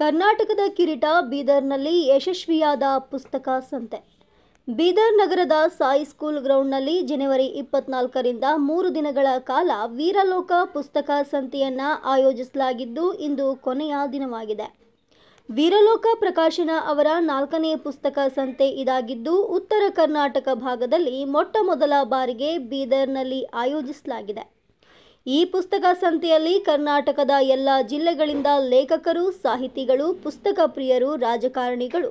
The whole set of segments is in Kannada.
ಕರ್ನಾಟಕದ ಕಿರೀಟ ಬೀದರ್ನಲ್ಲಿ ಯಶಸ್ವಿಯಾದ ಪುಸ್ತಕ ಸಂತೆ. ಬೀದರ್ ನಗರದ ಸಾಯಿ ಸ್ಕೂಲ್ ಗ್ರೌಂಡ್ನಲ್ಲಿ ಜನವರಿ 24ರಿಂದ 3 ದಿನಗಳ ಕಾಲ ವೀರಲೋಕ ಪುಸ್ತಕ ಸಂತೆಯನ್ನು ಆಯೋಜಿಸಲಾಗಿದ್ದು, ಇಂದು ಕೊನೆಯ ದಿನವಾಗಿದೆ. ವೀರಲೋಕ ಪ್ರಕಾಶನ ಅವರ 4ನೇ ಪುಸ್ತಕ ಸಂತೆ ಇದಾಗಿದ್ದು, ಉತ್ತರ ಕರ್ನಾಟಕ ಭಾಗದಲ್ಲಿ ಮೊಟ್ಟಮೊದಲ ಬಾರಿಗೆ ಬೀದರ್ನಲ್ಲಿ ಆಯೋಜಿಸಲಾಗಿದೆ. ಈ ಪುಸ್ತಕ ಸಂತೆಯಲ್ಲಿ ಕರ್ನಾಟಕದ ಎಲ್ಲ ಜಿಲ್ಲೆಗಳಿಂದ ಲೇಖಕರು, ಸಾಹಿತಿಗಳು, ಪುಸ್ತಕ ಪ್ರಿಯರು, ರಾಜಕಾರಣಿಗಳು,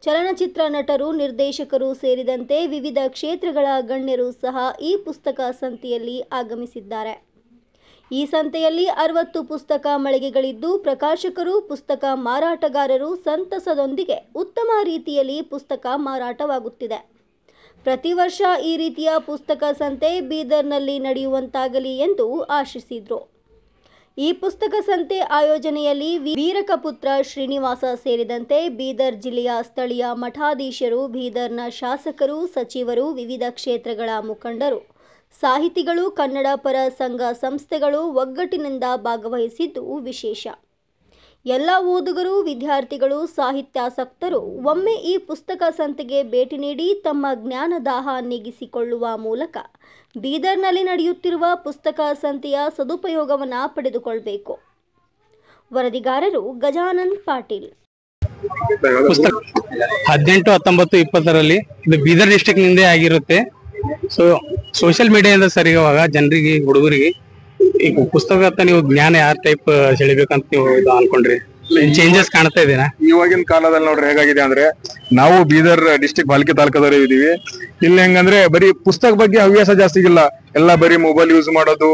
ಚಲನಚಿತ್ರ ನಟರು, ನಿರ್ದೇಶಕರು ಸೇರಿದಂತೆ ವಿವಿಧ ಕ್ಷೇತ್ರಗಳ ಗಣ್ಯರು ಸಹ ಈ ಪುಸ್ತಕ ಸಂತೆಯಲ್ಲಿ ಆಗಮಿಸಿದ್ದಾರೆ. ಈ ಸಂತೆಯಲ್ಲಿ 60 ಪುಸ್ತಕ ಮಳಿಗೆಗಳಿದ್ದು, ಪ್ರಕಾಶಕರು, ಪುಸ್ತಕ ಮಾರಾಟಗಾರರು ಸಂತಸದೊಂದಿಗೆ ಉತ್ತಮ ರೀತಿಯಲ್ಲಿ ಪುಸ್ತಕ ಮಾರಾಟವಾಗುತ್ತಿದೆ. ಪ್ರತಿ ವರ್ಷ ಈ ರೀತಿಯ ಪುಸ್ತಕ ಸಂತೆ ಬೀದರ್ನಲ್ಲಿ ನಡೆಯುವಂತಾಗಲಿ ಎಂದು ಆಶಿಸಿದರು. ಈ ಪುಸ್ತಕ ಸಂತೆ ಆಯೋಜನೆಯಲ್ಲಿ ವೀರಕಪುತ್ರ ಶ್ರೀನಿವಾಸ ಸೇರಿದಂತೆ ಬೀದರ್ ಜಿಲ್ಲೆಯ ಸ್ಥಳೀಯ ಮಠಾಧೀಶರು, ಬೀದರ್ನ ಶಾಸಕರು, ಸಚಿವರು, ವಿವಿಧ ಕ್ಷೇತ್ರಗಳ ಮುಖಂಡರು, ಸಾಹಿತಿಗಳು, ಕನ್ನಡ ಪರ ಸಂಘ ಸಂಸ್ಥೆಗಳು ಒಗ್ಗಟ್ಟಿನಿಂದ ಭಾಗವಹಿಸಿದ್ದು ವಿಶೇಷ. ಎಲ್ಲ ಓದುಗರು, ವಿದ್ಯಾರ್ಥಿಗಳು, ಸಾಹಿತ್ಯಾಸಕ್ತರು ಒಮ್ಮೆ ಈ ಪುಸ್ತಕ ಸಂತೆಗೆ ಭೇಟಿ ನೀಡಿ ತಮ್ಮ ಜ್ಞಾನದಾಹ ನೀಗಿಸಿಕೊಳ್ಳುವ ಮೂಲಕ ಬೀದರ್ನಲ್ಲಿ ನಡೆಯುತ್ತಿರುವ ಪುಸ್ತಕ ಸಂತೆಯ ಸದುಪಯೋಗವನ್ನು ಪಡೆದುಕೊಳ್ಳಬೇಕು. ವರದಿಗಾರರು ಗಜಾನನ್ ಪಾಟೀಲ್. 18, 19, 20ರಲ್ಲಿ ಇದು ಬೀದರ್ ಡಿಸ್ಟ್ರಿಕ್ಟ್ ನಿಂದೇ ಆಗಿರುತ್ತೆ. ಸೋಷಿಯಲ್ ಮೀಡಿಯಾದಿಂದ ಸರಿಯುವಾಗ ಜನರಿಗೆ, ಹುಡುಗರಿಗೆ ಈ ಪುಸ್ತಕ ನೀವು ಜ್ಞಾನ ಯಾವ ಟೈಪ್ ಸೆಳಿಬೇಕಂತ ನೀವು ಅನ್ಕೊಂಡ್ರಿ? ಚೇಂಜಸ್ ಕಾಣ್ತಾ ಇದೀನಾ? ಇವಾಗಿನ ಕಾಲದಲ್ಲಿ ನೋಡ್ರಿ ಹೇಗಾಗಿದೆ ಅಂದ್ರೆ, ನಾವು ಬೀದರ್ ಡಿಸ್ಟ್ರಿಕ್ಟ್ ಬಾಲ್ಕಿ ತಾಲೂಕದವರು ಇದೀವಿ. ಇಲ್ಲಿ ಹೆಂಗಂದ್ರೆ ಬರೀ ಪುಸ್ತಕ ಬಗ್ಗೆ ಹವ್ಯಾಸ ಜಾಸ್ತಿ ಇಲ್ಲ, ಎಲ್ಲ ಬರೀ ಮೊಬೈಲ್ ಯೂಸ್ ಮಾಡೋದು,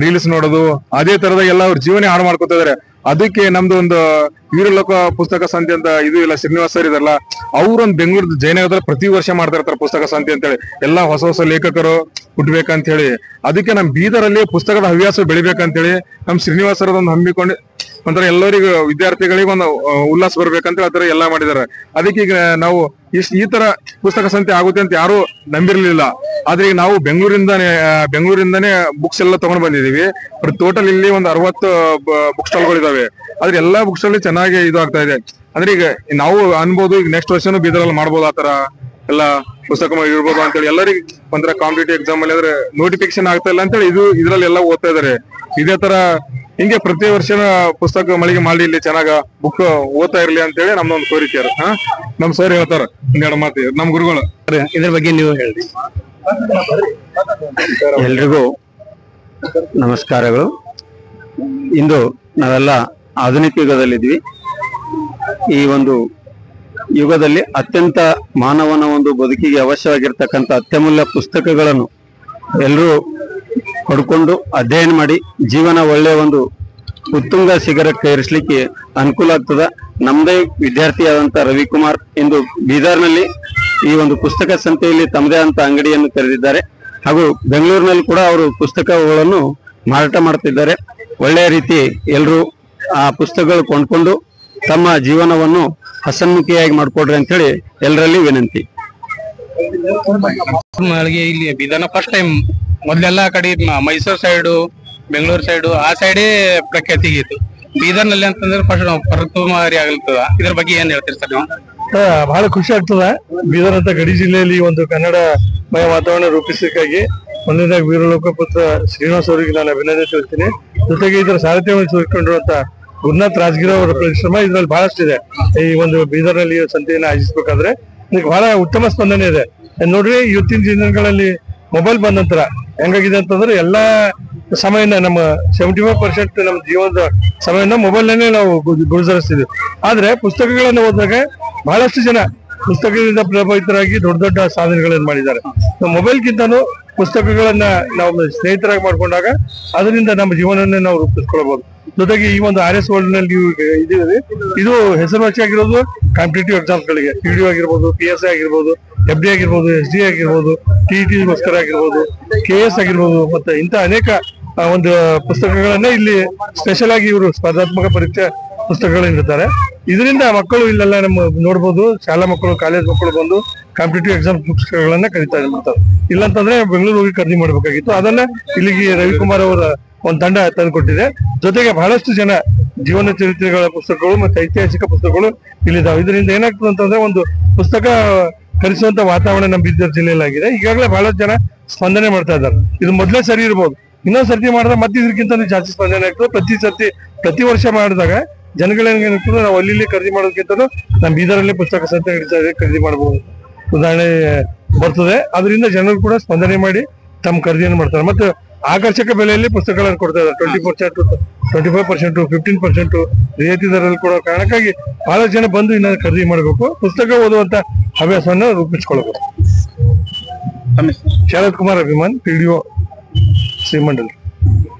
ರೀಲ್ಸ್ ನೋಡೋದು, ಅದೇ ತರದ ಎಲ್ಲ ಅವ್ರ ಜೀವನ ಹಾಳು ಮಾಡ್ಕೊತಾ ಇದಾರೆ. ಅದಕ್ಕೆ ನಮ್ದು ಒಂದು ವೀರಲೋಕ ಪುಸ್ತಕ ಸಂತೆ ಅಂತ ಇದು ಇಲ್ಲ, ಶ್ರೀನಿವಾಸ್ ಸರ್ ಇದಾರಲ್ಲ, ಅವ್ರೊಂದು ಬೆಂಗಳೂರು ಜಯನಗರದಲ್ಲಿ ಪ್ರತಿ ವರ್ಷ ಮಾಡ್ತಾ ಇರ್ತಾರೆ ಪುಸ್ತಕ ಸಂತೆ ಅಂತೇಳಿ. ಎಲ್ಲಾ ಹೊಸ ಹೊಸ ಲೇಖಕರು ಹುಟ್ಬೇಕಂತ ಹೇಳಿ, ಅದಕ್ಕೆ ನಮ್ ಬೀದರಲ್ಲಿ ಪುಸ್ತಕದ ಹವ್ಯಾಸ ಬೆಳಿಬೇಕಂತೇಳಿ ನಮ್ ಶ್ರೀನಿವಾಸ್ ಸರ್ ಒಂದು ಹಮ್ಮಿಕೊಂಡು ಒಂಥರ ಎಲ್ಲರಿಗೂ ವಿದ್ಯಾರ್ಥಿಗಳಿಗೆ ಒಂದು ಉಲ್ಲಾಸ ಬರ್ಬೇಕಂತ ಆತರ ಎಲ್ಲಾ ಮಾಡಿದಾರೆ. ಅದಕ್ಕೆ ಈಗ ನಾವು ಈ ತರ ಪುಸ್ತಕ ಸಂತೆ ಆಗುತ್ತೆ ಅಂತ ಯಾರು ನಂಬಿರ್ಲಿಲ್ಲ. ಆದ್ರೆ ಈಗ ನಾವು ಬೆಂಗಳೂರಿಂದಾನೇ ಬುಕ್ಸ್ ಎಲ್ಲ ತಗೊಂಡ್ ಬಂದಿದೀವಿ. ಟೋಟಲ್ ಇಲ್ಲಿ ಒಂದು 60 ಬುಕ್ ಸ್ಟಾಲ್ಗಳು ಇದಾವೆ. ಆದ್ರೆ ಎಲ್ಲಾ ಬುಕ್ ಸ್ಟಾಲ್ ಚೆನ್ನಾಗಿ ಇದು ಆಗ್ತಾ ಇದೆ. ಅಂದ್ರೆ ಈಗ ನಾವು ಅನ್ಬೋದು, ಈಗ ನೆಕ್ಸ್ಟ್ ವರ್ಷನೂ ಬೀದರಲ್ಲಿ ಮಾಡ್ಬೋದು ಆತರ ಎಲ್ಲ ಪುಸ್ತಕ ಇರ್ಬೋದು ಅಂತೇಳಿ. ಎಲ್ಲರಿಗೆ ಒಂಥರ ಕಾಂಪಿಟೇಟಿವ್ ಎಕ್ಸಾಮ್ ಅಲ್ಲಿ ಆದ್ರೆ ನೋಟಿಫಿಕೇಶನ್ ಆಗ್ತಾ ಇಲ್ಲ ಅಂತೇಳಿ ಇದ್ರಲ್ಲಿ ಎಲ್ಲ ಓದ್ತಾ ಇದಾರೆ. ಇದೇ ತರ ಹಿಂಗೆ ಪ್ರತಿ ವರ್ಷ ಪುಸ್ತಕ ಮಳಿಗೆ ಮಾಡಿ ಇಲ್ಲಿ ಚೆನ್ನಾಗ ಬುಕ್ ಓದ್ತಾ ಇರ್ಲಿ ಅಂತೇಳಿ ನಮ್ದೊಂದು ಕೋರಿಕೆ. ನಮ್ ಸರ್ ಹೇಳ್ತಾರ ಒಂದೆರಡು ಮಾತು, ನಮ್ ಗುರುಗಳು. ಇದ್ರ ಬಗ್ಗೆ ನೀವು ಹೇಳಿ. ಎಲ್ರಿಗೂ ನಮಸ್ಕಾರಗಳು. ಇಂದು ನಾವೆಲ್ಲ ಆಧುನಿಕ ಯುಗದಲ್ಲಿದ್ವಿ. ಈ ಒಂದು ಯುಗದಲ್ಲಿ ಅತ್ಯಂತ ಮಾನವನ ಒಂದು ಬದುಕಿಗೆ ಅವಶ್ಯವಾಗಿರ್ತಕ್ಕಂಥ ಅತ್ಯಮೂಲ್ಯ ಪುಸ್ತಕಗಳನ್ನು ಎಲ್ಲರೂ ಪಡ್ಕೊಂಡು ಅಧ್ಯಯನ ಮಾಡಿ ಜೀವನ ಒಳ್ಳೆಯ ಒಂದು ಉತ್ತುಂಗ ಶಿಖರಕ್ಕೆ ಏರಿಸಲಿಕ್ಕೆ ಅನುಕೂಲ ಆಗ್ತದ. ನಮ್ಮದೇ ವಿದ್ಯಾರ್ಥಿಯಾದಂಥ ರವಿಕುಮಾರ್ ಇಂದು ಬೀದರ್ನಲ್ಲಿ ಈ ಒಂದು ಪುಸ್ತಕ ಸಂತೆಯಲ್ಲಿ ತಮ್ಮದೇ ಅಂತ ಅಂಗಡಿಯನ್ನು ತೆರೆದಿದ್ದಾರೆ. ಹಾಗೂ ಬೆಂಗಳೂರಿನಲ್ಲಿ ಕೂಡ ಅವರು ಪುಸ್ತಕಗಳನ್ನು ಮಾರಾಟ ಮಾಡ್ತಿದ್ದಾರೆ. ಒಳ್ಳೆಯ ರೀತಿ ಎಲ್ಲರೂ ಆ ಪುಸ್ತಕಗಳು ಕೊಂಡ್ಕೊಂಡು ತಮ್ಮ ಜೀವನವನ್ನು ಹಸನ್ಮುಖಿಯಾಗಿ ಮಾಡ್ಕೊಡ್ರಿ ಅಂತ ಹೇಳಿ ಎಲ್ಲರಲ್ಲಿ ವಿನಂತಿ. ಇಲ್ಲಿ ಬೀದರ್ನ ಫಸ್ಟ್ ಟೈಮ್, ಮೊದ್ಲೆಲ್ಲಾ ಕಡೆ ಮೈಸೂರು ಸೈಡು, ಬೆಂಗಳೂರು ಸೈಡು ಆ ಸೈಡೇ ಪ್ರಖ್ಯಾತಿಗಿತ್ತು. ಬೀದರ್ನಲ್ಲಿ ಅಂತಂದ್ರೆ ಫಸ್ಟ್ ಪ್ರಥಮರಿ ಆಗ್ತದ. ಇದ್ರ ಬಗ್ಗೆ ಏನ್ ಹೇಳ್ತೀರಿ ಸರ್ ನೀವು? ಬಹಳ ಖುಷಿ ಆಗ್ತದ. ಬೀದರ್ ಅಂತ ಗಡಿ ಜಿಲ್ಲೆಯಲ್ಲಿ ಒಂದು ಕನ್ನಡಮಯ ವಾತಾವರಣ ರೂಪಿಸಲಿಕ್ಕಾಗಿ ಒಂದನೇದಾಗಿ ವೀರಲೋಕ ಪುತ್ರ ಶ್ರೀನಿವಾಸ್ ಅವರಿಗೆ ನಾನು ಅಭಿನಂದನೆ ತಿಳಿಸ್ತೀನಿ. ಜೊತೆಗೆ ಇದರ ಸಾರಥ್ಯವನ್ನು ತೋರಿಸಿಕೊಂಡಿರುವಂತ ಗುರುನಾಥ್ ರಾಜಗಿರಿ ಅವರ ಪರಿಶ್ರಮ ಇದ್ರಲ್ಲಿ ಬಹಳಷ್ಟು ಇದೆ. ಈ ಒಂದು ಬೀದರ್ನಲ್ಲಿ ಸಂತೆಯನ್ನು ಆಯೋಜಿಸಬೇಕಾದ್ರೆ ಇದಕ್ಕೆ ಬಹಳ ಉತ್ತಮ ಸ್ಪಂದನೆ ಇದೆ. ನೋಡ್ರಿ, ಇವತ್ತಿನ ದಿನಗಳಲ್ಲಿ ಮೊಬೈಲ್ ಬಂದ ನಂತರ ಹೆಂಗಾಗಿದೆ ಅಂತಂದ್ರೆ ಎಲ್ಲಾ ಸಮಯನ ನಮ್ಮ 75% ನಮ್ಮ ಜೀವನದ ಸಮಯನ ಮೊಬೈಲ್ನೇ ನಾವು ಗುರುತಿಸ್ತೀವಿ. ಆದ್ರೆ ಪುಸ್ತಕಗಳನ್ನ ಓದಿದಾಗ ಬಹಳಷ್ಟು ಜನ ಪುಸ್ತಕದಿಂದ ಪ್ರಭಾವಿತರಾಗಿ ದೊಡ್ಡ ದೊಡ್ಡ ಸಾಧನೆಗಳನ್ನು ಮಾಡಿದ್ದಾರೆ. ಮೊಬೈಲ್ಗಿಂತನೂ ಪುಸ್ತಕಗಳನ್ನ ನಾವು ಸ್ನೇಹಿತರಾಗಿ ಮಾಡ್ಕೊಂಡಾಗ ಅದರಿಂದ ನಮ್ಮ ಜೀವನವನ್ನೇ ನಾವು ರೂಪಿಸ್ಕೊಳ್ಬಹುದು. ಜೊತೆಗೆ ಈ ಒಂದು RS ವರ್ಲ್ಡ್ ನಲ್ಲಿ ಇದು ಹೆಸರುವಾಸಿಯಾಗಿರೋದು ಕಾಂಪಿಟೇಟಿವ್ ಎಕ್ಸಾಮ್ಸ್ ಗಳಿಗೆ, PDO ಆಗಿರ್ಬೋದು, PSI ಆಗಿರ್ಬೋದು, FD ಆಗಿರ್ಬೋದು, SD ಆಗಿರ್ಬೋದು, TETಗೋಸ್ಕರ ಆಗಿರ್ಬೋದು, KS ಆಗಿರ್ಬೋದು, ಮತ್ತೆ ಇಂಥ ಅನೇಕ ಒಂದು ಪುಸ್ತಕಗಳನ್ನ ಇಲ್ಲಿ ಸ್ಪೆಷಲ್ ಆಗಿ ಇವರು ಸ್ಪರ್ಧಾತ್ಮಕ ಪರೀಕ್ಷೆ ಪುಸ್ತಕಗಳಿರ್ತಾರೆ. ಇದರಿಂದ ಮಕ್ಕಳು ಇಲ್ಲೆಲ್ಲ ನಮ್ಮ ನೋಡ್ಬೋದು, ಶಾಲಾ ಮಕ್ಕಳು, ಕಾಲೇಜ್ ಮಕ್ಕಳು ಬಂದು ಕಾಂಪಿಟೇಟಿವ್ ಎಕ್ಸಾಮ್ ಪುಸ್ತಕಗಳನ್ನ ಕಲಿತಾ ಇರ್ತಾರೆ. ಇಲ್ಲಾಂತಂದ್ರೆ ಬೆಂಗಳೂರು ಹೋಗಿ ಖರೀದಿ ಮಾಡ್ಬೇಕಾಗಿತ್ತು. ಅದನ್ನ ಇಲ್ಲಿಗೆ ರವಿಕುಮಾರ್ ಅವರ ಒಂದು ತಂಡ ತಂದು ಕೊಟ್ಟಿದೆ. ಜೊತೆಗೆ ಬಹಳಷ್ಟು ಜನ ಜೀವನ ಚರಿತ್ರೆಗಳ ಪುಸ್ತಕಗಳು ಮತ್ತೆ ಐತಿಹಾಸಿಕ ಪುಸ್ತಕಗಳು ಇಲ್ಲಿದ್ದಾವೆ. ಇದರಿಂದ ಏನಾಗ್ತದೆ ಅಂತಂದ್ರೆ ಒಂದು ಪುಸ್ತಕ ಖರೀದಿಸುವಂತ ವಾತಾವರಣ ನಮ್ಮ ಬೀದರ್ ಜಿಲ್ಲೆಯಲ್ಲಿ ಆಗಿದೆ. ಈಗಾಗಲೇ ಬಹಳಷ್ಟು ಜನ ಸ್ಪಂದನೆ ಮಾಡ್ತಾ ಇದ್ದಾರೆ. ಇದು ಮೊದಲೇ ಸರಿ ಇರ್ಬೋದು, ಇನ್ನೊಂದ್ ಸರ್ತಿ ಮಾಡಿದ್ರೆ ಮತ್ತೆ ಇದಕ್ಕಿಂತ ಜಾಸ್ತಿ ಸ್ಪಂದನೆ ಆಗ್ತದೆ. ಪ್ರತಿ ವರ್ಷ ಮಾಡಿದಾಗ ಜನಗಳಿಗೆ ನಾವು ಅಲ್ಲಿ ಖರೀದಿ ಮಾಡೋದಕ್ಕಿಂತ ನಮ್ಮ ಬೀದರಲ್ಲಿ ಪುಸ್ತಕ ಸಂತೆ ಖರೀದಿ ಮಾಡಬಹುದು ಉದಾಹರಣೆ ಬರ್ತದೆ. ಅದರಿಂದ ಜನರು ಕೂಡ ಸ್ಪಂದನೆ ಮಾಡಿ ತಮ್ಮ ಖರೀದಿಯನ್ನು ಮಾಡ್ತಾರೆ. ಮತ್ತೆ ಆಕರ್ಷಕ ಬೆಲೆಯಲ್ಲಿ ಪುಸ್ತಕಗಳನ್ನು ಕೊಡ್ತಾ ಇದ್ದಾರೆ. 20%, 25%, 15% ರಿಯಾಯಿತಿ ದರದಲ್ಲಿ ಕೊಡೋ ಕಾರಣಕ್ಕಾಗಿ ಬಹಳ ಜನ ಬಂದು ಇನ್ನ ಖರೀದಿ ಮಾಡಬೇಕು, ಪುಸ್ತಕ ಓದುವಂತ ಹವ್ಯಾಸವನ್ನ ರೂಪಿಸ್ಕೊಳ್ಬೇಕು. ಶರತ್ ಕುಮಾರ್ ಅಭಿಮಾನ್, PDO ಶ್ರೀಮಂಡಲ್.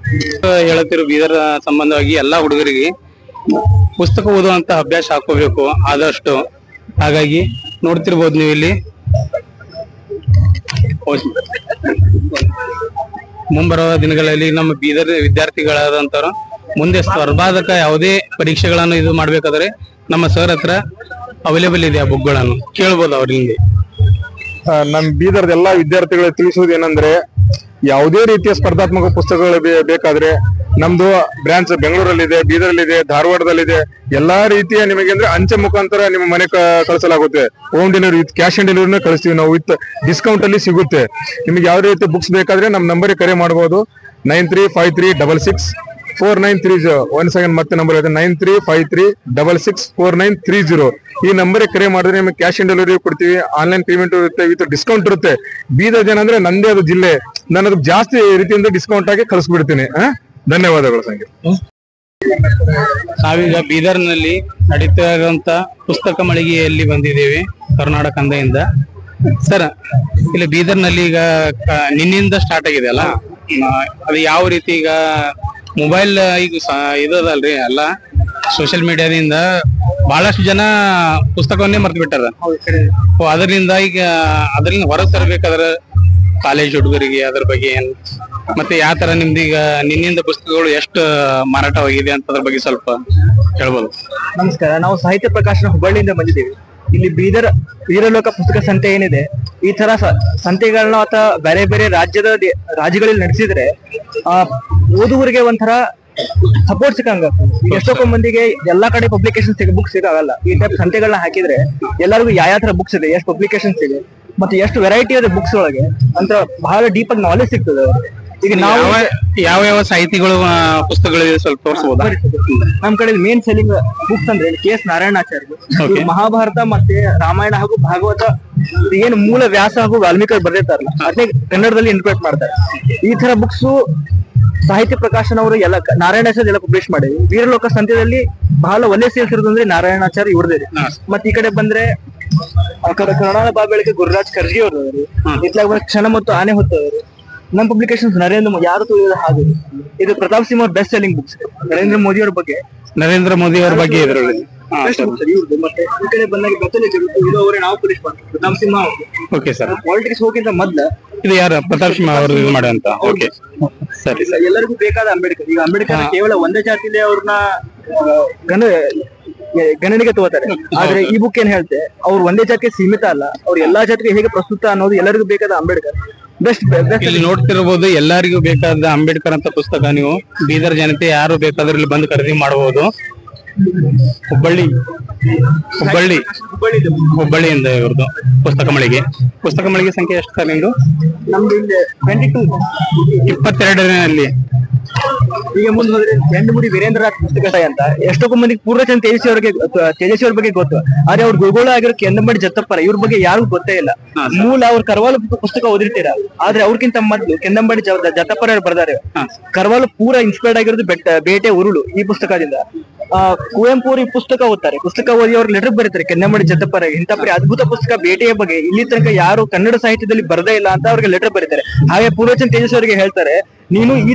ಹೇಳುತ್ತಿರೋ ಬೀದರ್ ಸಂಬಂಧವಾಗಿ ಎಲ್ಲಾ ಹುಡುಗರಿಗೆ ಪುಸ್ತಕ ಓದುವಂತ ಅಭ್ಯಾಸ ಹಾಕೋಬೇಕು ಆದಷ್ಟು. ಹಾಗಾಗಿ ನೋಡ್ತಿರ್ಬೋದು ನೀವು ಇಲ್ಲಿ ಮುಂಬರುವ ದಿನಗಳಲ್ಲಿ ನಮ್ಮ ಬೀದರ್ ವಿದ್ಯಾರ್ಥಿಗಳಾದಂತವ್ರು ಮುಂದೆ ಸ್ಪರ್ಧಾತ್ಮಕ ಯಾವುದೇ ಪರೀಕ್ಷೆಗಳನ್ನು ಇದು ಮಾಡ್ಬೇಕಾದ್ರೆ ನಮ್ಮ ಸರ್ ಹತ್ರ ಅವೈಲೇಬಲ್ ಇದೆ ಆ ಬುಕ್ಗಳನ್ನು ಕೇಳ್ಬೋದು ಅವ್ರಿಂದ. ನಮ್ ಬೀದರ್ದ ಎಲ್ಲಾ ವಿದ್ಯಾರ್ಥಿಗಳಿಗೆ ತಿಳಿಸುವುದು ಏನಂದ್ರೆ, ಯಾವುದೇ ರೀತಿಯ ಸ್ಪರ್ಧಾತ್ಮಕ ಪುಸ್ತಕಗಳು ಬೇಕಾದ್ರೆ ನಮ್ದು ಬ್ರಾಂಚ್ ಬೆಂಗಳೂರಲ್ಲಿದೆ, ಬೀದರ್ಲ್ಲಿದೆ, ಧಾರವಾಡದಲ್ಲಿದೆ. ಎಲ್ಲಾ ರೀತಿಯ ನಿಮಗೆ ಅಂದ್ರೆ ಅಂಚೆ ಮುಖಾಂತರ ನಿಮ್ಮ ಮನೆ ಕಳಿಸಲಾಗುತ್ತೆ. Home delivery with cash on ಡೆಲಿವರಿನ ಕಳಿಸ್ತೀವಿ ನಾವು, ವಿತ್ ಡಿಸ್ಕೌಂಟ್ ಅಲ್ಲಿ ಸಿಗುತ್ತೆ. ನಿಮ್ಗೆ ಯಾವ ರೀತಿ ಬುಕ್ಸ್ ಬೇಕಾದ್ರೆ ನಮ್ ನಂಬರ್ ಕರೆ ಮಾಡಬಹುದು. 9353664930. ಒಂದ್ ಸೆಕೆಂಡ್ ಮತ್ತೆ ನಂಬರ್ ಇದೆ, 9353664930. ಈ ನಂಬರ್ ಕರೆ ಮಾಡಿದ್ರೆ ನಿಮಗೆ ಕ್ಯಾಶ್ ಆನ್ ಡೆಲಿವರಿ ಕೊಡ್ತೀವಿ, ಆನ್ಲೈನ್ ಪೇಮೆಂಟ್ ಇರುತ್ತೆ, ವಿತ್ ಡಿಸ್ಕೌಂಟ್ ಇರುತ್ತೆ. ಬೀದರ್ ಜನ ಅಂದ್ರೆ ನಂದೇ ಅದು ಜಿಲ್ಲೆ, ನಾನು ಅದಕ್ಕೆ ಜಾಸ್ತಿ ರೀತಿಯಿಂದ ಡಿಸ್ಕೌಂಟ್ ಆಗಿ ಕಳಿಸ್ಬಿಡ್ತೀನಿ. ಧನ್ಯವಾದಗಳು ಸಂಗೀತ. ನಾವೀಗ ಬೀದರ್ನಲ್ಲಿ ನಡೀತಾ ಇರುವಂತ ಪುಸ್ತಕ ಮಳಿಗೆಯಲ್ಲಿ ಬಂದಿದ್ದೇವೆ ಕರ್ನಾಟಕ ಅಂದೆಯಿಂದ. ಸರ್, ಇಲ್ಲಿ ಬೀದರ್ನಲ್ಲಿ ಈಗ ನಿನ್ನಿಂದ ಸ್ಟಾರ್ಟ್ ಆಗಿದೆ ಅಲ್ಲ, ಅದು ಯಾವ ರೀತಿ ಈಗ ಮೊಬೈಲ್ ಈಗ ಇದಲ್ರಿ ಎಲ್ಲ ಸೋಷಿಯಲ್ ಮೀಡಿಯಾದಿಂದ ಬಹಳಷ್ಟು ಜನ ಪುಸ್ತಕವನ್ನೇ ಮರ್ತು ಬಿಟ್ಟಾರ. ಅದರಿಂದ ಈಗ ಅದರಿಂದ ಹೊರಗೆ ತರಬೇಕಾದ್ರೆ ಕಾಲೇಜ್ ಹುಡುಗರಿಗೆ ಅದ್ರ ಬಗ್ಗೆ ಏನ್, ಮತ್ತೆ ಯಾವ ತರ ನಿಮ್ದು ಈಗ ನಿನ್ನಿಂದ ಪುಸ್ತಕಗಳು ಎಷ್ಟು ಮಾರಾಟವಾಗಿದೆ ಅಂತ ಅದ್ರ ಬಗ್ಗೆ ಸ್ವಲ್ಪ ಹೇಳ್ಬೋದು. ನಮಸ್ಕಾರ, ನಾವು ಸಾಹಿತ್ಯ ಪ್ರಕಾಶನ ಹುಬ್ಬಳ್ಳಿಯಿಂದ ಬಂದಿದ್ದೀವಿ. ಇಲ್ಲಿ ಬೀದರ್ ವೀರಲೋಕ ಪುಸ್ತಕ ಸಂತೆ ಏನಿದೆ, ಈ ತರ ಸಂತೆಗಳನ್ನ ಅಥವಾ ಬೇರೆ ಬೇರೆ ರಾಜ್ಯಗಳಲ್ಲಿ ನಡೆಸಿದ್ರೆ ಓದುಗರಿಗೆ ಒಂಥರ ಸಪೋರ್ಟ್ ಸಿಕ್ಕಂಗ. ಈಗ ಎಷ್ಟೊಂದು ಮಂದಿಗೆ ಎಲ್ಲಾ ಕಡೆ ಪಬ್ಲಿಕೇಶನ್ ಬುಕ್ಸ್ ಸಿಗಲ್ಲ. ಈ ಟೈಪ್ ಸಂತೆಗಳನ್ನ ಹಾಕಿದ್ರೆ ಎಲ್ಲರಿಗೂ ಯಾವ ತರ ಬುಕ್ಸ್ ಇದೆ, ಎಷ್ಟು ಪಬ್ಲಿಕೇಶನ್ಸ್ ಇದೆ, ಮತ್ತೆ ಎಷ್ಟು ವೆರೈಟಿ ಇದೆ ಬುಕ್ಸ್ ಒಳಗೆ ಅಂತ ಬಹಳ ಡೀಪ್ ಆಗಿ ನಾಲೆಜ್ ಸಿಗ್ತದೆ. ಈಗ ನಾವು ಯಾವ ಯಾವ ಸಾಹಿತಿಗಳು ಪುಸ್ತಕಗಳಿದೆ ಸ್ವಲ್ಪ ತೋರಿಸಬಹುದಾ? ನಮ್ ಕಡೆ ಮೇನ್ ಸೆಲ್ಲಿಂಗ್ ಬುಕ್ಸ್ ಅಂದ್ರೆ KS ನಾರಾಯಣಾಚಾರ್ಯ ಮಹಾಭಾರತ ಮತ್ತೆ ರಾಮಾಯಣ ಹಾಗೂ ಭಾಗವತ ಏನು ಮೂಲ ವ್ಯಾಸ ಹಾಗೂ ವಾಲ್ಮೀಕಿ ಬರ್ದಿರ್ತಾರಲ್ಲ, ಅದನ್ನೇ ಕನ್ನಡದಲ್ಲಿ ಇಂಟರ್ಪ್ರೇಟ್ ಮಾಡ್ತಾರೆ. ಈ ತರ ಬುಕ್ಸ್ ಸಾಹಿತ್ಯ ಪ್ರಕಾಶನ ಅವರು ಎಲ್ಲ ನಾರಾಯಣಾಚಾರ್ಯ ಎಲ್ಲ ಪಬ್ಲಿಷ್ ಮಾಡಿ. ವೀರಲೋಕ ಸಂತೆಯಲ್ಲಿ ಬಹಳ ಒಳ್ಳೆ ಸೇಲ್ಸ್ ಇರೋದಂದ್ರೆ ನಾರಾಯಣಾಚಾರ್ಯ ಇವ್ರದೇ. ಮತ್ತೆ ಈ ಕಡೆ ಬಂದ್ರೆ ಕನ್ನಡ ಬಾಬೆಳಕೆ ಗುರುರಾಜ್ ಕರ್ಜಿ ಅವ್ರದವರು, ಇತ್ಲಾಗ ಬಂದ್ರೆ ಕ್ಷಣ ಮತ್ತು ಆನೆ ಹೊತ್ತವರು. ನಮ್ಮ ಪಬ್ಲಿಕೇಶನ್ಸ್ ನರೇಂದ್ರ ಮೋದಿ ಯಾರು ತಿಳಿದ ಹಾಗೆ ಇದು ಪ್ರತಾಪ್ ಸಿಂಹ ಅವ್ರ best selling books. Narendra Modi ಅವ್ರ ಬಗ್ಗೆ ಇದರಲ್ಲಿ ಮತ್ತೆ ಈ ಕಡೆ ಬಂದಾಗ ಅವರೇ ನಾವು ಪಬ್ಲಿಷ್ ಮಾಡ್ತೀವಿ. Pratap Simha okay sir. Politics ಹೋಗಿಂತ ಮೊದ್ಲ ಇದು ಯಾರು ಪ್ರತಾಪ್ ಸಿಂಹ ಅವರು ಇದು ಮಾಡುವಂತ. ಓಕೆ ಸರಿ. ಎಲ್ಲರಿಗೂ ಬೇಕಾದ ಅಂಬೇಡ್ಕರ್. ಈಗ ಅಂಬೇಡ್ಕರ್ ಕೇವಲ ಒಂದೇ ಜಾತಿಲಿ ಅವ್ರನ್ನ ಗಣನೆಗೆ ತಗೋತಾರೆ. ಆದ್ರೆ ಈ ಬುಕ್ ಏನ್ ಹೇಳ್ತೆ, ಅವ್ರು ಒಂದೇ ಜಾತಿಗೆ ಸೀಮಿತ ಅಲ್ಲ, ಅವ್ರು ಎಲ್ಲಾ ಜಾತಿಗೆ ಹೇಗೆ ಪ್ರಸ್ತುತ ಅನ್ನೋದು ಎಲ್ಲರಿಗೂ ಬೇಕಾದ ಅಂಬೇಡ್ಕರ್ ಬೆಸ್ಟ್. ಇಲ್ಲಿ ನೋಡ್ತಿರಬಹುದು ಎಲ್ಲರಿಗೂ ಬೇಕಾದ ಅಂಬೇಡ್ಕರ್ ಅಂತ ಪುಸ್ತಕ ನೀವು ಬೀದರ್ ಜನತೆ ಯಾರು ಬೇಕಾದ್ರೂ ಇಲ್ಲಿ ಬಂದು ಖರೀದಿ ಮಾಡಬಹುದು. ಹುಬ್ಬಳ್ಳಿಯಿಂದ ಇವ್ರದ್ದು ಪುಸ್ತಕ ಮಳಿಗೆ ಸಂಖ್ಯೆ ಎಷ್ಟು ಸರ್ ನಿಮ್ದು? ನಮ್ದು ಇಲ್ಲಿ 22ರಲ್ಲಿ. ಈಗ ಮುಂದೆ ಹೋದ್ರೆ ಎಂಡಮುಡಿ ವೀರೇಂದ್ರನಾಥ್ ಪುಸ್ತಕ ಅಂತ ಎಷ್ಟೊಂದು ಮಂದಿಗೆ ಪೂರ್ಣಚಂದ್ರ ತೇಜಸ್ವಿ ಅವ್ರ ಬಗ್ಗೆ ಗೊತ್ತು. ಆದ್ರೆ ಅವ್ರ ಗುರುಗಳ ಆಗಿರೋ ಕೆಂದಂಬಡಿ ಜತ್ತಪ್ಪರ ಇವ್ರ ಬಗ್ಗೆ ಯಾರಿಗೂ ಗೊತ್ತೇ ಇಲ್ಲ. ಮೂಲ ಅವ್ರ ಕರ್ವಾಲು ಪುಸ್ತಕ ಓದಿರ್ತೀರ, ಆದ್ರೆ ಅವ್ರಕ್ಕಿಂತ ಮೊದ್ಲು ಕೆಂದಂಬಡಿ ಜತ್ತಪ್ಪರ ಬರ್ದಾರೆ. ಕರ್ವಾಲು ಪೂರ ಇನ್ಸ್ಪೈರ್ಡ್ ಆಗಿರೋದು ಬೇಟೆ ಉರುಳು ಈ ಪುಸ್ತಕದಿಂದ. ಕುವೆಂಪು ಈ ಪುಸ್ತಕ ಓದ್ತಾರೆ. ಪುಸ್ತಕ ಓದಿ ಅವ್ರಿಗೆ ಲೆಟರ್ ಬರೀತಾರೆ ಕೆಂದಂಬಡಿ ಜತ್ತಪ್ಪರ ಇಂಥ ಅದ್ಭುತ ಪುಸ್ತಕ ಬೇಟೆಯ ಬಗ್ಗೆ ಇಲ್ಲಿ ತನಕ ಯಾರು ಕನ್ನಡ ಸಾಹಿತ್ಯದಲ್ಲಿ ಬರದೇ ಇಲ್ಲ ಅಂತ ಅವ್ರಿಗೆ ಲೆಟರ್ ಬರೀತಾರೆ. ಹಾಗೆ ಪೂರ್ಣಚಂದ್ರ ತೇಜಸ್ವಿ ಅವರಿಗೆ ಹೇಳ್ತಾರೆ, ನೀನು ಈ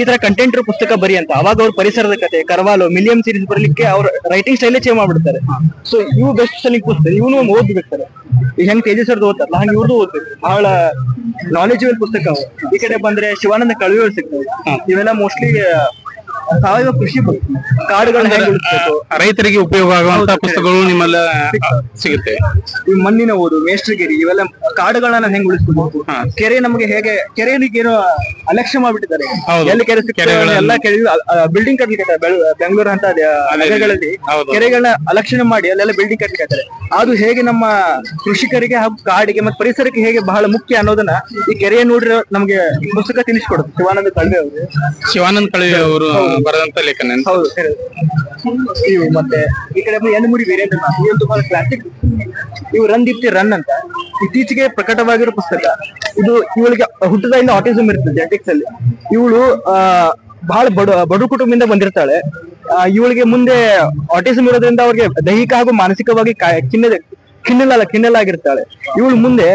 ತರ ಕಂಟೆಂಟ್ ಪುಸ್ತಕ ಬರಿ ಅಂತ. ಅವಾಗ ಅವ್ರ ಪರಿಸರದ ಕತೆ, ಕರ್ವಾಲು, ಮಿಲಿಯಂ ಸೀರೀಸ್ ಬರಲಿಕ್ಕೆ ಅವ್ರ ರೈಟಿಂಗ್ ಸ್ಟೈಲೇ ಚೇಂಜ್ ಮಾಡ್ಬಿಡ್ತಾರೆ. ಸೊ ಇವು ಬೆಸ್ಟ್ ಸೆಲ್ಲಿಂಗ್ ಪುಸ್ತಕ. ಇವನು ಓದ್ಬೇಕಾರೆ ಈಗ ಹೆಂಗ್ ತೇಜಸ್ವರ್ದು ಓದ್ತಾರಲ್ಲ ಹಂಗೆ ಇವ್ರದ್ದು ಓದ್ಬೇಕು. ಬಹಳ ನಾಲೆಜಬಲ್ ಪುಸ್ತಕ. ಈ ಕಡೆ ಬಂದ್ರೆ ಶಿವಾನಂದ ಕಳವಿ ಸಿಗ್ತವೆ. ಇವೆಲ್ಲ ಮೋಸ್ಟ್ಲಿ ಸಾವಯವ ಕೃಷಿ ಬಗ್ಗೆ, ಕಾಡುಗಳನ್ನ ಹೆಂಗ್ ಉಳಿಸ್ಬೇಕು, ರೈತರಿಗೆ ಉಪಯೋಗ ಆಗುವಂತ ಪುಸ್ತಕಗಳು ನಿಮ್ಮೆಲ್ಲ ಸಿಗುತ್ತೆ. ಈ ಮಣ್ಣಿನ ಓದು, ಮೇಷ್ಟ್ರಗಿರಿ, ಇವೆಲ್ಲ ಕಾಡುಗಳನ್ನ ಹೆಂಗ್ ಉಳಿಸ್ಬೇಕು, ಕೆರೆ ನಮಗೆ ಹೇಗೆ, ಕೆರೆನಿಗೆ ಏನೋ ಅಲಕ್ಷ್ಯ ಮಾಡ್ಬಿಟ್ಟಿದ್ದಾರೆ. ಎಲ್ಲಿ ಕೆರೆ ಸಿಗ್ತದೆ ಎಲ್ಲ ಕೆರೆ ಬಿಲ್ಡಿಂಗ್ ಕಟ್ಲಿಕ್ಕೆ ಬೆಂಗಳೂರು ಅಂತ ನಗರಗಳಲ್ಲಿ ಕೆರೆಗಳನ್ನ ಅಲಕ್ಷಣೆ ಮಾಡಿ ಅಲ್ಲೆಲ್ಲ ಬಿಲ್ಡಿಂಗ್ ಕಟ್ಲಿಕ್ಕೆ. ಅದು ಹೇಗೆ ನಮ್ಮ ಕೃಷಿಕರಿಗೆ ಹಾಗೂ ಕಾಡಿಗೆ ಮತ್ತು ಪರಿಸರಕ್ಕೆ ಹೇಗೆ ಬಹಳ ಮುಖ್ಯ ಅನ್ನೋದನ್ನ ಈ ಕೆರೆಯ ನೋಡಿರೋ ನಮ್ಗೆ ಪುಸ್ತಕ ತಿಳಿಸ್ಕೊಡುತ್ತೆ ಶಿವಾನಂದ ಕಳವೆ ಅವರು ಬರೆದಂತ ಲೇಖನ. ಹೌದು. ಇವು ಮತ್ತೆ ಈ ಕಡೆ ಯಂಡಮೂರಿ ವೀರೇಂದ್ರನಾಥ್, ಇವಂತೂ ಬಹಳ ಕ್ಲಾಸಿಕ್. ಇವು ರನ್ ದೀಪ್ತಿ ರನ್ ಅಂತ ಇತ್ತೀಚೆಗೆ ಪ್ರಕಟವಾಗಿರೋ ಪುಸ್ತಕ. ಇದು ಇವಳಿಗೆ ಹುಟ್ಟದಾಗಿಂದ ಆಟಿಸಮ್ ಇರ್ತದೆ, ಜೆನೆಟಿಕ್ಸ್ ಅಲ್ಲಿ. ಇವಳು ಬಹಳ ಬಡ ಕುಟುಂಬದಿಂದ ಬಂದಿರ್ತಾಳೆ. ಇವಳಿಗೆ ಮುಂದೆ ಆಟಿಸಮ್ ಇರೋದ್ರಿಂದ ಅವ್ರಿಗೆ ದೈಹಿಕ ಹಾಗೂ ಮಾನಸಿಕವಾಗಿ ಖಿನ್ನಲಾಗಿರ್ತಾಳೆ. ಇವಳು ಮುಂದೆ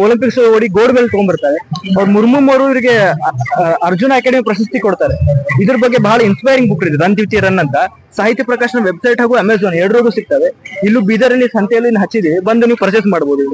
ಒಲಿಂಪಿಕ್ಸ್ ಓಡಿ ಗೋಲ್ಡ್ ಮೆಡಲ್ ತಗೊಂಡ್ಬರ್ತಾಳೆ. ಅವ್ರು ಮುರ್ಮು ಅವರು ಇವರಿಗೆ ಅರ್ಜುನ ಅಕಾಡೆಮಿ ಪ್ರಶಸ್ತಿ ಕೊಡ್ತಾರೆ. ಇದ್ರ ಬಗ್ಗೆ ಬಹಳ ಇನ್ಸ್ಪೈರಿಂಗ್ ಬುಕ್ ಇದೆ, ರನ್ ದೀಪ್ತಿ ರನ್ ಅಂತ. ಸಾಹಿತ್ಯ ಪ್ರಕಾಶನ ವೆಬ್ಸೈಟ್ ಹಾಗೂ ಅಮೆಝಾನ್ ಎರಡರಿಗೂ ಸಿಗ್ತವೆ. ಇಲ್ಲೂ ಬೀದರಲ್ಲಿ ಸಂತೆಯಲ್ಲಿ ಹಚ್ಚಿದೀವಿ, ಬಂದು ನೀವು ಪರ್ಚೇಸ್ ಮಾಡಬಹುದು.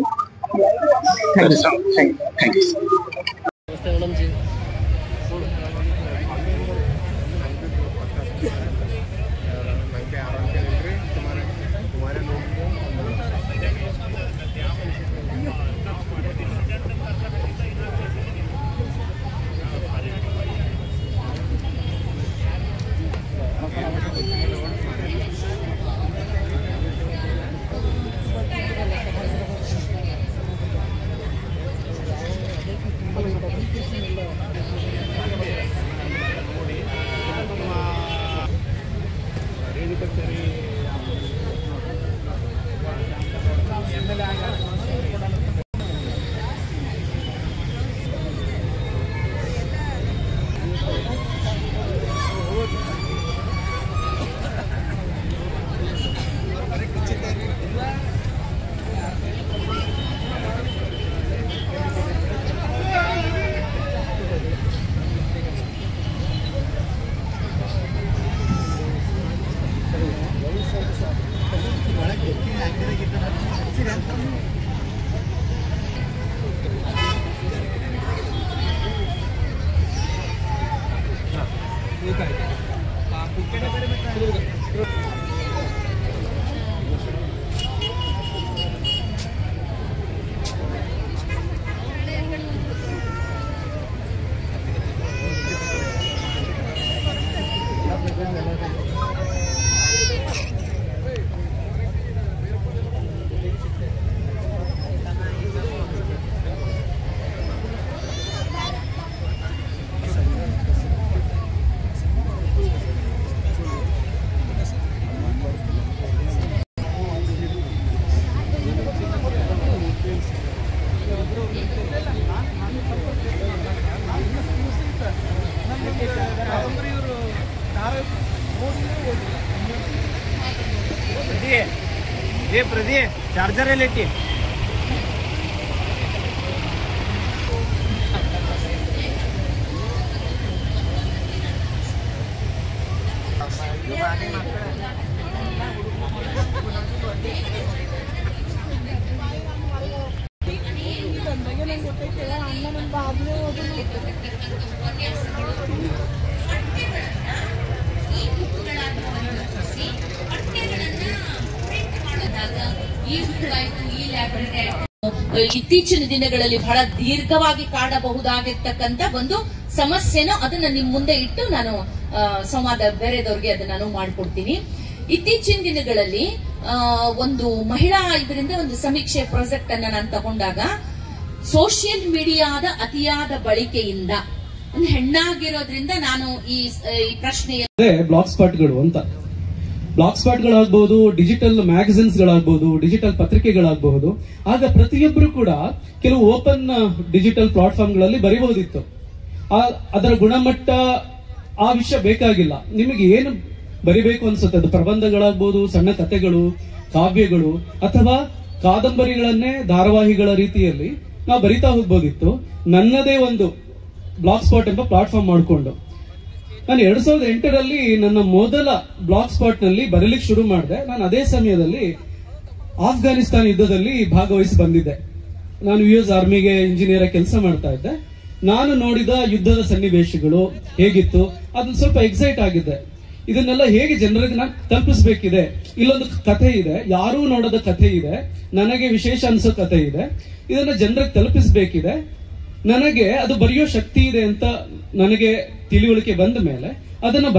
चार्जर है लेके ಇತ್ತೀಚಿನ ದಿನಗಳಲ್ಲಿ ಬಹಳ ದೀರ್ಘವಾಗಿ ಕಾಡಬಹುದಾಗಿರ್ತಕ್ಕಂಥ ಒಂದು ಸಮಸ್ಯೆನೋ ಅದನ್ನ ನಿಮ್ ಮುಂದೆ ಇಟ್ಟು ನಾನು ಸಂವಾದ ಬೇರೆದವ್ರಿಗೆ ಅದನ್ನ ನಾನು ಮಾಡ್ಕೊಡ್ತೀನಿ. ಇತ್ತೀಚಿನ ದಿನಗಳಲ್ಲಿ ಒಂದು ಮಹಿಳಾ ಇದರಿಂದ ಒಂದು ಸಮೀಕ್ಷೆ ಪ್ರಾಜೆಕ್ಟ್ ಅನ್ನ ನಾನು ತಗೊಂಡಾಗ ಸೋಷಿಯಲ್ ಮೀಡಿಯಾದ ಅತಿಯಾದ ಬಳಕೆಯಿಂದ ಒಂದು ಹೆಣ್ಣಾಗಿರೋದ್ರಿಂದ ನಾನು ಈ ಪ್ರಶ್ನೆಯ ಬ್ಲಾಗ್ ಸ್ಪಾಟ್ಗಳು ಅಂತ ಬ್ಲಾಗ್ ಸ್ಪಾಟ್ಗಳಾಗಬಹುದು, ಡಿಜಿಟಲ್ ಮ್ಯಾಗಝಿನ್ಸ್ ಗಳಾಗಬಹುದು, ಡಿಜಿಟಲ್ ಪತ್ರಿಕೆಗಳಾಗಬಹುದು. ಆಗ ಪ್ರತಿಯೊಬ್ಬರು ಕೂಡ ಕೆಲವು ಓಪನ್ ಡಿಜಿಟಲ್ ಪ್ಲಾಟ್ಫಾರ್ಮ್ಗಳಲ್ಲಿ ಬರೀಬಹುದಿತ್ತು. ಅದರ ಗುಣಮಟ್ಟ ಆ ವಿಷಯ ಬೇಕಾಗಿಲ್ಲ. ನಿಮಗೆ ಏನು ಬರಿಬೇಕು ಅನ್ಸುತ್ತೆ, ಅದು ಪ್ರಬಂಧಗಳಾಗಬಹುದು, ಸಣ್ಣ ಕಥೆಗಳು, ಕಾವ್ಯಗಳು ಅಥವಾ ಕಾದಂಬರಿಗಳನ್ನೇ ಧಾರಾವಾಹಿಗಳ ರೀತಿಯಲ್ಲಿ ನಾವು ಬರಿತಾ ಹೋಗ್ಬೋದಿತ್ತು. ನನ್ನದೇ ಒಂದು ಬ್ಲಾಗ್ ಸ್ಪಾಟ್ ಎಂಬ ಪ್ಲಾಟ್ಫಾರ್ಮ್ ಮಾಡಿಕೊಂಡು ನಾನು 2008ರಲ್ಲಿ ನನ್ನ ಮೊದಲ ಬ್ಲಾಗ್ ಸ್ಪಾಟ್ ನಲ್ಲಿ ಬರೀಲಿಕ್ಕೆ ಶುರು ಮಾಡಿದೆ. ನಾನು ಅದೇ ಸಮಯದಲ್ಲಿ ಆಫ್ಘಾನಿಸ್ತಾನ ಯುದ್ಧದಲ್ಲಿ ಭಾಗವಹಿಸಿ ಬಂದಿದ್ದೆ. ನಾನು US ಆರ್ಮಿಗೆ ಇಂಜಿನಿಯರ್ ಕೆಲಸ ಮಾಡ್ತಾ ಇದ್ದೆ. ನಾನು ನೋಡಿದ ಯುದ್ಧದ ಸನ್ನಿವೇಶಗಳು ಹೇಗಿತ್ತು, ಅದನ್ನ ಸ್ವಲ್ಪ ಎಕ್ಸೈಟ್ ಆಗಿದ್ದೆ. ಇದನ್ನೆಲ್ಲ ಹೇಗೆ ಜನರಿಗೆ ನಾನು ತಲುಪಿಸ್ಬೇಕಿದೆ. ಇಲ್ಲೊಂದು ಕಥೆ ಇದೆ, ಯಾರೂ ನೋಡೋದ ಕಥೆ ಇದೆ, ನನಗೆ ವಿಶೇಷ ಅನ್ಸೋ ಕಥೆ ಇದೆ, ಇದನ್ನ ಜನರಿಗೆ ತಲುಪಿಸ್ಬೇಕಿದೆ, ನನಗೆ ಅದು ಬರೆಯೋ ಶಕ್ತಿ ಇದೆ ಅಂತ ನನಗೆ ತಿಳಿವಳಿಕೆ ಬಂದ ಮೇಲೆ ಅದನ್ನ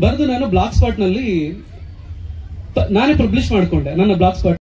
ಬರೆದು ನಾನು ಬ್ಲಾಗ್ ಸ್ಪಾಟ್ ನಲ್ಲಿ ನಾನೇ ಪಬ್ಲಿಷ್ ಮಾಡ್ಕೊಂಡೆ ನನ್ನ ಬ್ಲಾಗ್ ಸ್ಪಾಟ್.